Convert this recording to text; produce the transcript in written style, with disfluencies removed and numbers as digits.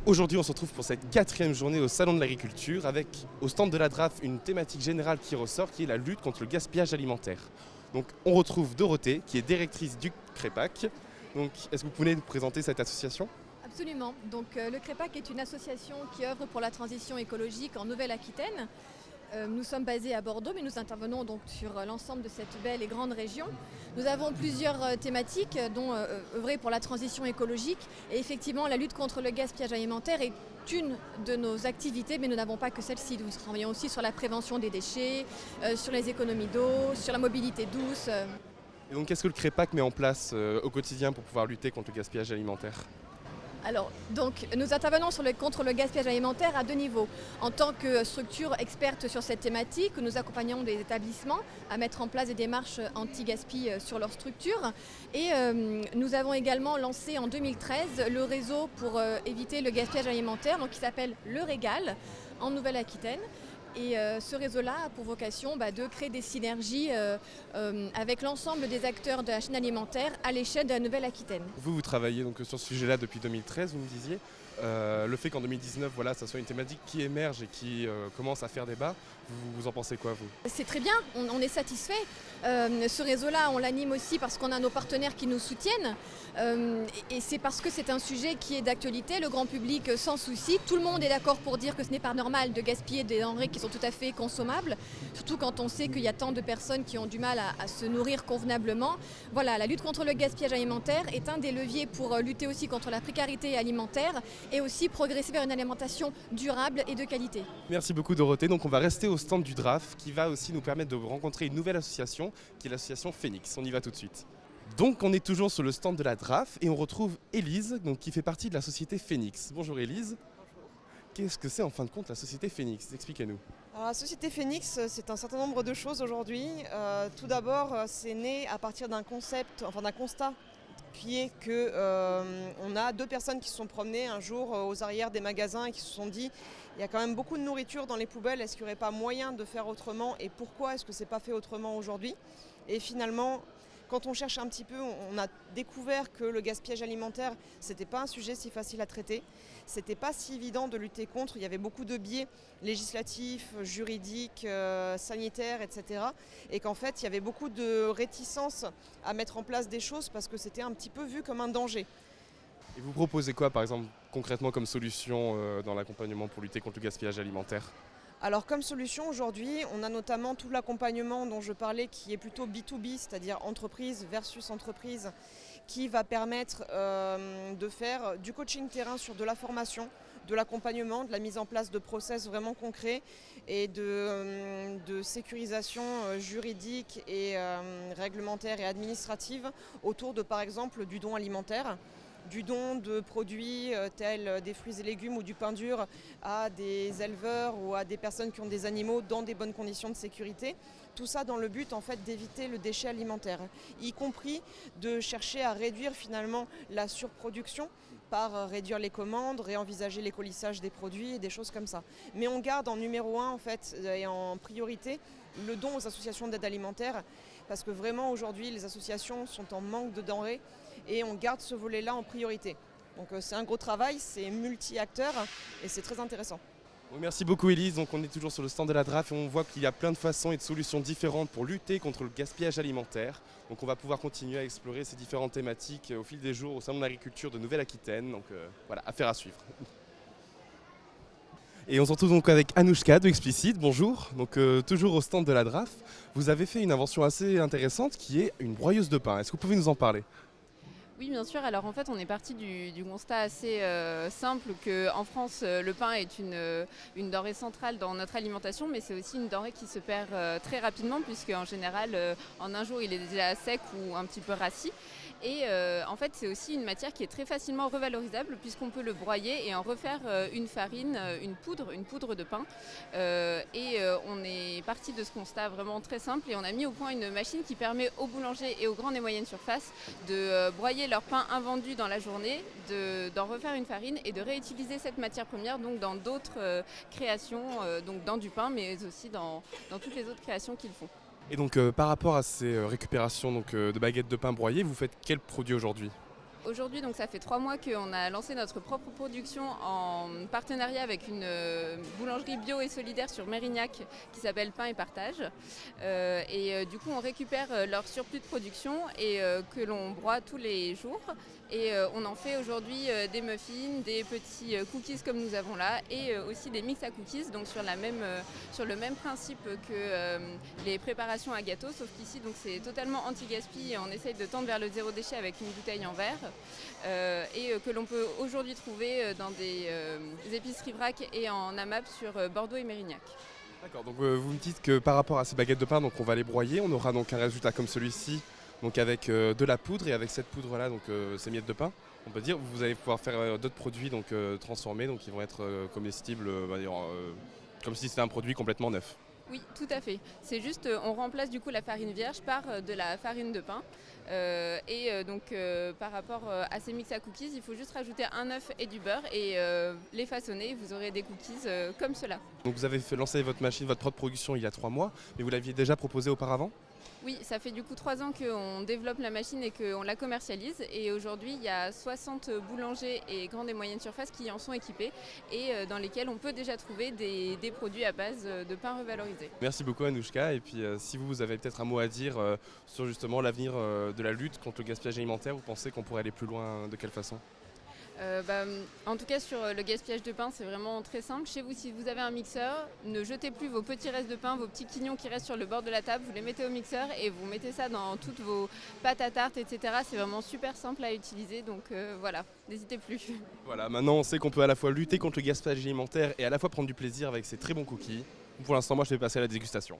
Aujourd'hui, on se retrouve pour cette 4e journée au Salon de l'Agriculture avec, au stand de la DRAF, une thématique générale qui ressort, qui est la lutte contre le gaspillage alimentaire. Donc, on retrouve Dorothée, qui est directrice du CREPAC. Donc, est-ce que vous pouvez nous présenter cette association ? Absolument. Donc, le CREPAC est une association qui œuvre pour la transition écologique en Nouvelle-Aquitaine. Nous sommes basés à Bordeaux, mais nous intervenons donc sur l'ensemble de cette belle et grande région. Nous avons plusieurs thématiques, dont œuvrer pour la transition écologique. Et effectivement, la lutte contre le gaspillage alimentaire est une de nos activités, mais nous n'avons pas que celle-ci. Nous travaillons aussi sur la prévention des déchets, sur les économies d'eau, sur la mobilité douce. Et donc, qu'est-ce que le CREPAC met en place au quotidien pour pouvoir lutter contre le gaspillage alimentaire ? Alors, donc, nous intervenons contre le gaspillage alimentaire à 2 niveaux. En tant que structure experte sur cette thématique, nous accompagnons des établissements à mettre en place des démarches anti-gaspi sur leur structure. Et nous avons également lancé en 2013 le réseau pour éviter le gaspillage alimentaire, donc, qui s'appelle Le Régal, en Nouvelle-Aquitaine. Et ce réseau-là a pour vocation de créer des synergies avec l'ensemble des acteurs de la chaîne alimentaire à l'échelle de la Nouvelle-Aquitaine. Vous travaillez donc sur ce sujet-là depuis 2013, vous me disiez. Le fait qu'en 2019, ça soit une thématique qui émerge et qui commence à faire débat, vous en pensez quoi, vous ? C'est très bien, on est satisfait. Ce réseau-là, on l'anime aussi parce qu'on a nos partenaires qui nous soutiennent. Et c'est parce que c'est un sujet qui est d'actualité, le grand public sans souci. Tout le monde est d'accord pour dire que ce n'est pas normal de gaspiller des denrées qui sont tout à fait consommables, surtout quand on sait qu'il y a tant de personnes qui ont du mal à se nourrir convenablement. Voilà, la lutte contre le gaspillage alimentaire est un des leviers pour lutter aussi contre la précarité alimentaire et aussi progresser vers une alimentation durable et de qualité. Merci beaucoup Dorothée. Donc on va rester au stand du DRAF qui va aussi nous permettre de rencontrer une nouvelle association qui est l'association Phoenix. On y va tout de suite. Donc on est toujours sur le stand de la DRAF et on retrouve Élise qui fait partie de la société Phoenix. Bonjour Élise. Bonjour. Qu'est-ce que c'est en fin de compte la société Phoenix ? Expliquez-nous. Alors, la société Phoenix, c'est un certain nombre de choses aujourd'hui. Tout d'abord, c'est né à partir d'un constat qui est qu'on a 2 personnes qui se sont promenées un jour aux arrières des magasins et qui se sont dit il y a quand même beaucoup de nourriture dans les poubelles, est-ce qu'il n'y aurait pas moyen de faire autrement et pourquoi est-ce que ce n'est pas fait autrement aujourd'hui ? Et finalement, quand on cherche un petit peu, on a découvert que le gaspillage alimentaire, ce n'était pas un sujet si facile à traiter. Ce n'était pas si évident de lutter contre. Il y avait beaucoup de biais législatifs, juridiques, sanitaires, etc. Et qu'en fait, il y avait beaucoup de réticence à mettre en place des choses parce que c'était un petit peu vu comme un danger. Et vous proposez quoi, par exemple, concrètement comme solution dans l'accompagnement pour lutter contre le gaspillage alimentaire ? Alors comme solution aujourd'hui, on a notamment tout l'accompagnement dont je parlais qui est plutôt B2B, c'est-à-dire entreprise versus entreprise, qui va permettre de faire du coaching terrain sur de la formation, de l'accompagnement, de la mise en place de process vraiment concrets et de sécurisation juridique et réglementaire et administrative autour de par exemple du don alimentaire. Du don de produits tels des fruits et légumes ou du pain dur à des éleveurs ou à des personnes qui ont des animaux dans des bonnes conditions de sécurité. Tout ça dans le but en fait d'éviter le déchet alimentaire, y compris de chercher à réduire finalement la surproduction par réduire les commandes, réenvisager l'écolissage des produits et des choses comme ça. Mais on garde en numéro 1 en fait et en priorité le don aux associations d'aide alimentaire parce que vraiment aujourd'hui les associations sont en manque de denrées et on garde ce volet-là en priorité. Donc c'est un gros travail, c'est multi-acteurs et c'est très intéressant. Merci beaucoup Élise. Donc on est toujours sur le stand de la DRAF et on voit qu'il y a plein de façons et de solutions différentes pour lutter contre le gaspillage alimentaire. Donc on va pouvoir continuer à explorer ces différentes thématiques au fil des jours au Salon de l'Agriculture de Nouvelle-Aquitaine. Donc voilà, affaire à suivre. Et on se retrouve donc avec Anouchka de Explicite, bonjour. Donc toujours au stand de la DRAF, vous avez fait une invention assez intéressante qui est une broyeuse de pain. Est-ce que vous pouvez nous en parler ? Oui, bien sûr. Alors en fait, on est parti du constat assez simple qu'en France, le pain est une denrée centrale dans notre alimentation, mais c'est aussi une denrée qui se perd très rapidement, puisque en général, en un jour, il est déjà sec ou un petit peu rassis. Et en fait, c'est aussi une matière qui est très facilement revalorisable, puisqu'on peut le broyer et en refaire une farine, une poudre de pain. On est parti de ce constat vraiment très simple et on a mis au point une machine qui permet aux boulangers et aux grandes et moyennes surfaces de broyer leur pain invendu dans la journée, d'en refaire une farine et de réutiliser cette matière première donc dans d'autres créations, donc dans du pain mais aussi dans toutes les autres créations qu'ils font. Et donc par rapport à ces récupérations de baguettes de pain broyées, vous faites quel produit aujourd'hui ? Aujourd'hui, donc ça fait 3 mois qu'on a lancé notre propre production en partenariat avec une boulangerie bio et solidaire sur Mérignac qui s'appelle Pain et Partage. Du coup, on récupère leur surplus de production et que l'on broie tous les jours. Et on en fait aujourd'hui des muffins, des petits cookies comme nous avons là et aussi des mix à cookies, donc sur le même principe que les préparations à gâteau, sauf qu'ici donc c'est totalement anti-gaspi et on essaye de tendre vers le zéro déchet avec une bouteille en verre que l'on peut aujourd'hui trouver dans des épiceries vrac et en AMAP sur Bordeaux et Mérignac. D'accord, donc vous me dites que par rapport à ces baguettes de pain, donc on va les broyer, on aura donc un résultat comme celui-ci, donc avec de la poudre et avec cette poudre-là, donc ces miettes de pain, on peut dire, vous allez pouvoir faire d'autres produits donc transformés, donc ils vont être comestibles, comme si c'était un produit complètement neuf. Oui, tout à fait. C'est juste, on remplace du coup la farine vierge par de la farine de pain. Par rapport à ces mix à cookies, il faut juste rajouter un œuf et du beurre et les façonner. Vous aurez des cookies comme cela. Donc vous avez lancé votre machine, votre propre production il y a 3 mois, mais vous l'aviez déjà proposé auparavant ? Oui, ça fait du coup 3 ans qu'on développe la machine et qu'on la commercialise. Et aujourd'hui, il y a 60 boulangers et grandes et moyennes surfaces qui en sont équipés et dans lesquels on peut déjà trouver des produits à base de pain revalorisé. Merci beaucoup Anouchka, et puis si vous avez peut-être un mot à dire sur justement l'avenir de la lutte contre le gaspillage alimentaire, vous pensez qu'on pourrait aller plus loin de quelle façon ? En tout cas sur le gaspillage de pain, c'est vraiment très simple. Chez vous, si vous avez un mixeur, ne jetez plus vos petits restes de pain, vos petits quignons qui restent sur le bord de la table, vous les mettez au mixeur et vous mettez ça dans toutes vos pâtes à tarte, etc. C'est vraiment super simple à utiliser, donc voilà, n'hésitez plus. Voilà, maintenant on sait qu'on peut à la fois lutter contre le gaspillage alimentaire et à la fois prendre du plaisir avec ces très bons cookies. Pour l'instant, moi je vais passer à la dégustation.